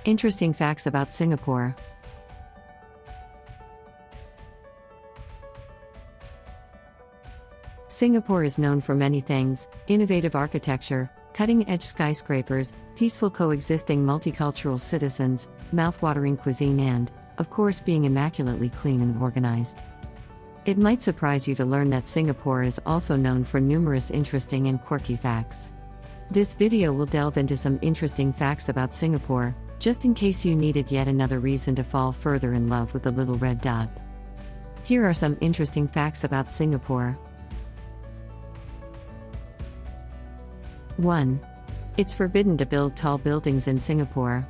Interesting facts about Singapore. Singapore is known for many things: innovative architecture, cutting-edge skyscrapers, peaceful coexisting multicultural citizens, mouth-watering cuisine and, of course, being immaculately clean and organized. It might surprise you to learn that Singapore is also known for numerous interesting and quirky facts. This video will delve into some interesting facts about Singapore, just in case you needed yet another reason to fall further in love with the little red dot. Here are some interesting facts about Singapore. 1. It's forbidden to build tall buildings in Singapore.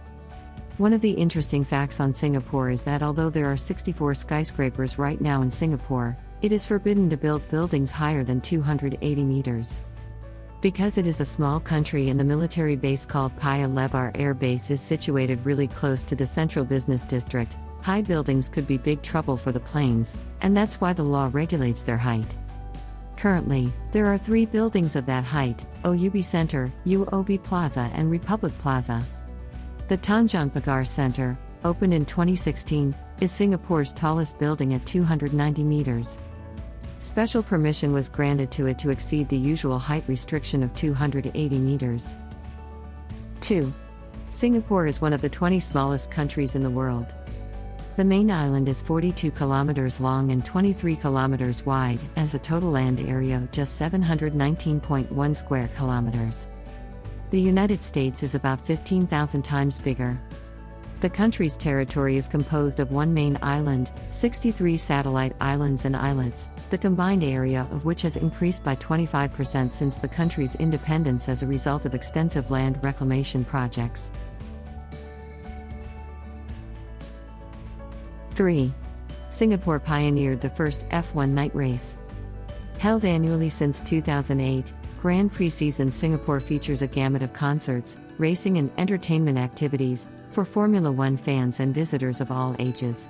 One of the interesting facts on Singapore is that although there are 64 skyscrapers right now in Singapore, it is forbidden to build buildings higher than 280 meters. Because it is a small country and the military base called Paya Lebar Air Base is situated really close to the central business district, high buildings could be big trouble for the planes, and that's why the law regulates their height. Currently, there are 3 buildings of that height: OUB Center, UOB Plaza and Republic Plaza. The Tanjong Pagar Center, opened in 2016, is Singapore's tallest building at 290 meters. Special permission was granted to it to exceed the usual height restriction of 280 meters. 2. Singapore is one of the 20 smallest countries in the world. The main island is 42 kilometers long and 23 kilometers wide, and has a total land area of just 719.1 square kilometers. The United States is about 15,000 times bigger. The country's territory is composed of 1 main island, 63 satellite islands and islets, the combined area of which has increased by 25% since the country's independence as a result of extensive land reclamation projects. 3. Singapore pioneered the first F1 night race. Held annually since 2008, Grand Prix season Singapore features a gamut of concerts, racing and entertainment activities for Formula One fans and visitors of all ages.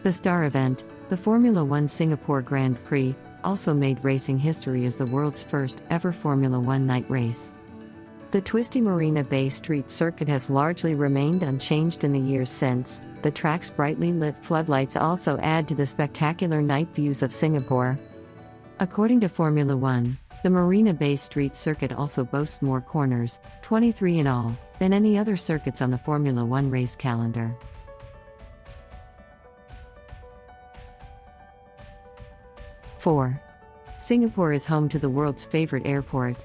The star event, the Formula One Singapore Grand Prix, also made racing history as the world's first ever Formula One night race. The twisty Marina Bay Street circuit has largely remained unchanged in the years since. The track's brightly lit floodlights also add to the spectacular night views of Singapore. According to Formula One, the Marina Bay Street circuit also boasts more corners, 23 in all, than any other circuits on the Formula One race calendar. 4. Singapore is home to the world's favorite airport.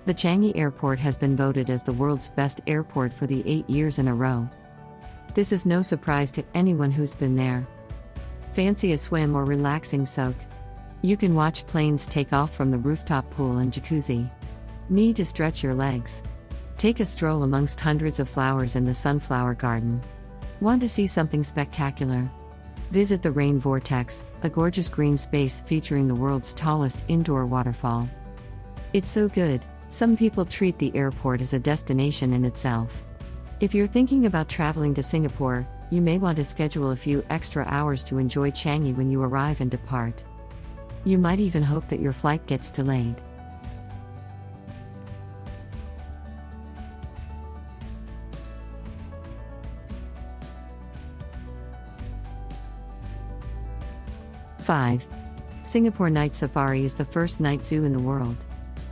The Changi Airport has been voted as the world's best airport for the 8 years in a row. This is no surprise to anyone who's been there. Fancy a swim or relaxing soak? You can watch planes take off from the rooftop pool and jacuzzi. Need to stretch your legs? Take a stroll amongst hundreds of flowers in the sunflower garden. Want to see something spectacular? Visit the Rain Vortex, a gorgeous green space featuring the world's tallest indoor waterfall. It's so good, some people treat the airport as a destination in itself. If you're thinking about traveling to Singapore, you may want to schedule a few extra hours to enjoy Changi when you arrive and depart. You might even hope that your flight gets delayed. (5) Singapore Night Safari is the first night zoo in the world.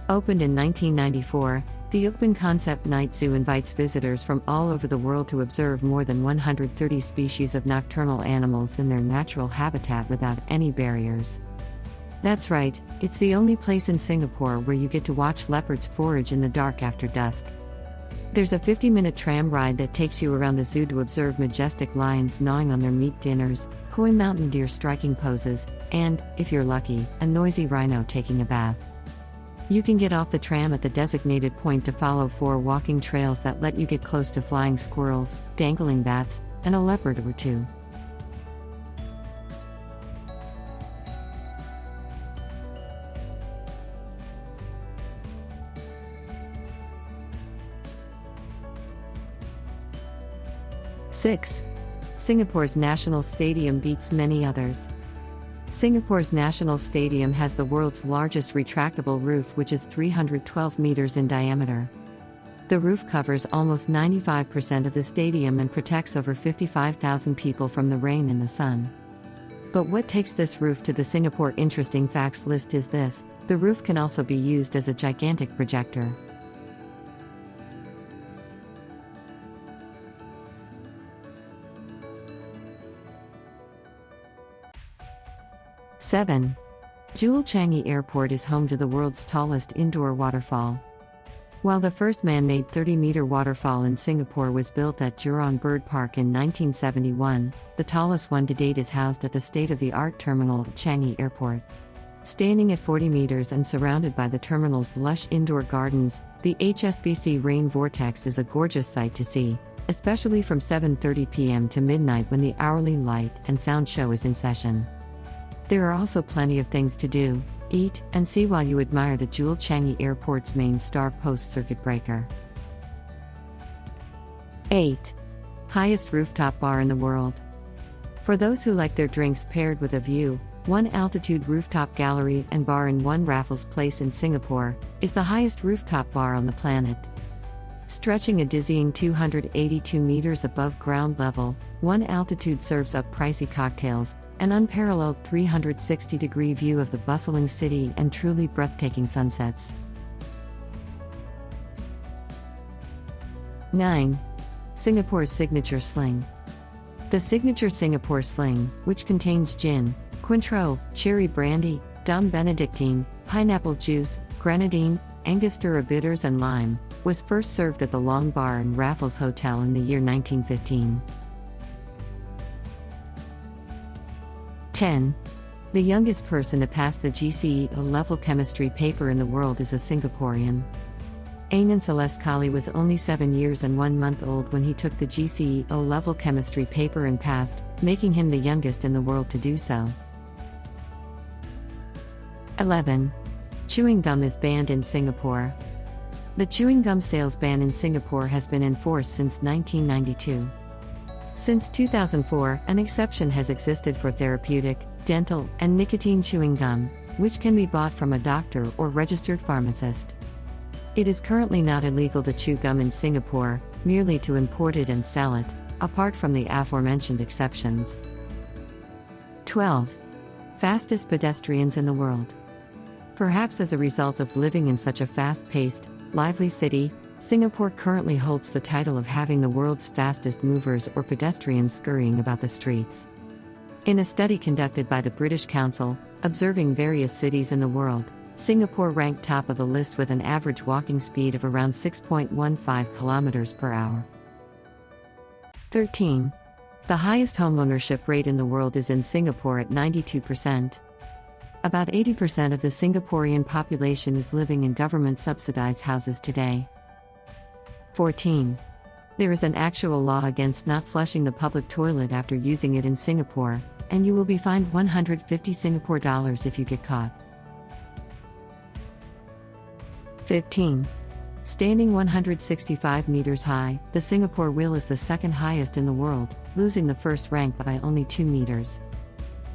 Opened in 1994, the open-concept night zoo invites visitors from all over the world to observe more than 130 species of nocturnal animals in their natural habitat without any barriers. That's right, it's the only place in Singapore where you get to watch leopards forage in the dark after dusk. There's a 50-minute tram ride that takes you around the zoo to observe majestic lions gnawing on their meat dinners, koi mountain deer striking poses, and, if you're lucky, a noisy rhino taking a bath. You can get off the tram at the designated point to follow 4 walking trails that let you get close to flying squirrels, dangling bats, and a leopard or 2. (6) Singapore's National Stadium beats many others. Singapore's National Stadium has the world's largest retractable roof, which is 312 meters in diameter. The roof covers almost 95% of the stadium and protects over 55,000 people from the rain and the sun. But what takes this roof to the Singapore Interesting Facts list is this: the roof can also be used as a gigantic projector. Seven. Changi Airport is home to the world's tallest indoor waterfall. While the first man-made 30-meter waterfall in Singapore was built at Jurong Bird Park in 1971, the tallest one to date is housed at the state-of-the-art terminal at Changi Airport. Standing at 40 meters and surrounded by the terminal's lush indoor gardens, the HSBC Rain Vortex is a gorgeous sight to see, especially from 7:30 p.m. to midnight when the hourly light and sound show is in session. There are also plenty of things to do, eat, and see while you admire the Changi Airport's main star post circuit breaker. 8. Highest rooftop bar in the world. For those who like their drinks paired with a view, One Altitude Rooftop Gallery and Bar in One Raffles Place in Singapore is the highest rooftop bar on the planet. Stretching a dizzying 282 meters above ground level, One Altitude serves up pricey cocktails, an unparalleled 360-degree view of the bustling city, and truly breathtaking sunsets. 9. Singapore's signature Sling. The signature Singapore Sling, which contains gin, Cointreau, cherry brandy, Dom Benedictine, pineapple juice, grenadine, Angostura bitters and lime, was first served at the Long Bar and Raffles Hotel in the year 1915. 10. The youngest person to pass the GCE O-level chemistry paper in the world is a Singaporean. Ainan Celeste Kali was only 7 years and 1 month old when he took the GCE O-level chemistry paper and passed, making him the youngest in the world to do so. 11. Chewing gum is banned in Singapore. The chewing gum sales ban in Singapore has been enforced since 1992. Since 2004, an exception has existed for therapeutic, dental, and nicotine chewing gum, which can be bought from a doctor or registered pharmacist. It is currently not illegal to chew gum in Singapore, merely to import it and sell it, apart from the aforementioned exceptions. 12. Fastest pedestrians in the world. Perhaps as a result of living in such a fast-paced, lively city, Singapore currently holds the title of having the world's fastest movers or pedestrians scurrying about the streets. In a study conducted by the British Council, observing various cities in the world, Singapore ranked top of the list with an average walking speed of around 6.15 kilometers per hour. 13. The highest homeownership rate in the world is in Singapore at 92%. About 80% of the Singaporean population is living in government-subsidized houses today. 14. There is an actual law against not flushing the public toilet after using it in Singapore, and you will be fined 150 Singapore dollars if you get caught. 15. Standing 165 meters high, the Singapore Wheel is the second highest in the world, losing the first rank by only 2 meters.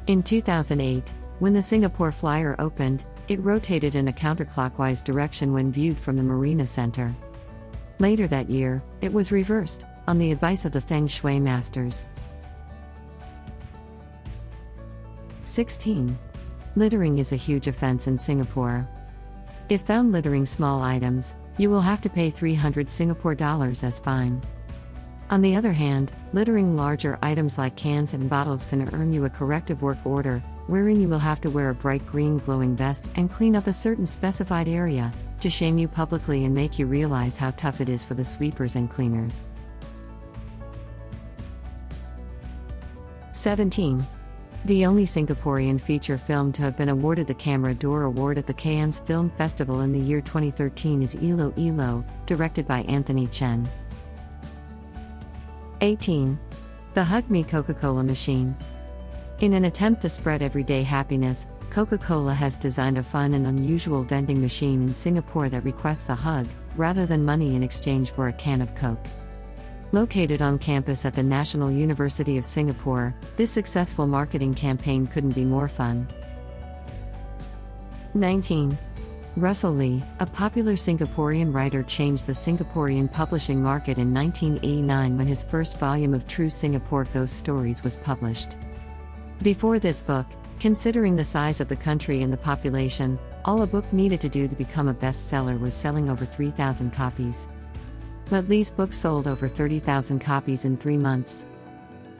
In 2008, when the Singapore Flyer opened, it rotated in a counterclockwise direction when viewed from the Marina Center. Later that year, it was reversed, on the advice of the Feng Shui masters. 16. Littering is a huge offense in Singapore. If found littering small items, you will have to pay 300 Singapore dollars as fine. On the other hand, littering larger items like cans and bottles can earn you a corrective work order, wherein you will have to wear a bright green glowing vest and clean up a certain specified area, to shame you publicly and make you realize how tough it is for the sweepers and cleaners. 17. The only Singaporean feature film to have been awarded the Camera d'Or Award at the Cannes Film Festival in the year 2013 is Ilo Ilo, directed by Anthony Chen. 18. The Hug Me Coca-Cola machine. In an attempt to spread everyday happiness, Coca-Cola has designed a fun and unusual vending machine in Singapore that requests a hug, rather than money in exchange for a can of Coke. Located on campus at the National University of Singapore, this successful marketing campaign couldn't be more fun. 19. Russell Lee, a popular Singaporean writer, changed the Singaporean publishing market in 1989 when his first volume of True Singapore Ghost Stories was published. Before this book, considering the size of the country and the population, all a book needed to do to become a bestseller was selling over 3,000 copies. But Lee's book sold over 30,000 copies in 3 months.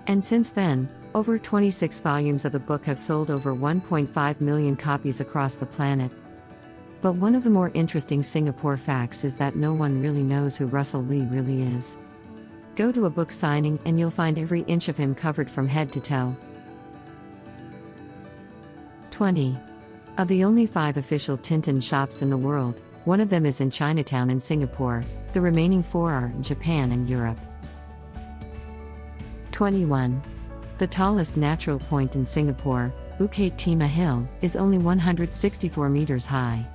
And since then, over 26 volumes of the book have sold over 1.5 million copies across the planet. But one of the more interesting Singapore facts is that no one really knows who Russell Lee really is. Go to a book signing and you'll find every inch of him covered from head to toe. 20. Of the only 5 official Tinton shops in the world, one of them is in Chinatown in Singapore, the remaining 4 are in Japan and Europe. 21. The tallest natural point in Singapore, Bukit Timah Hill, is only 164 meters high.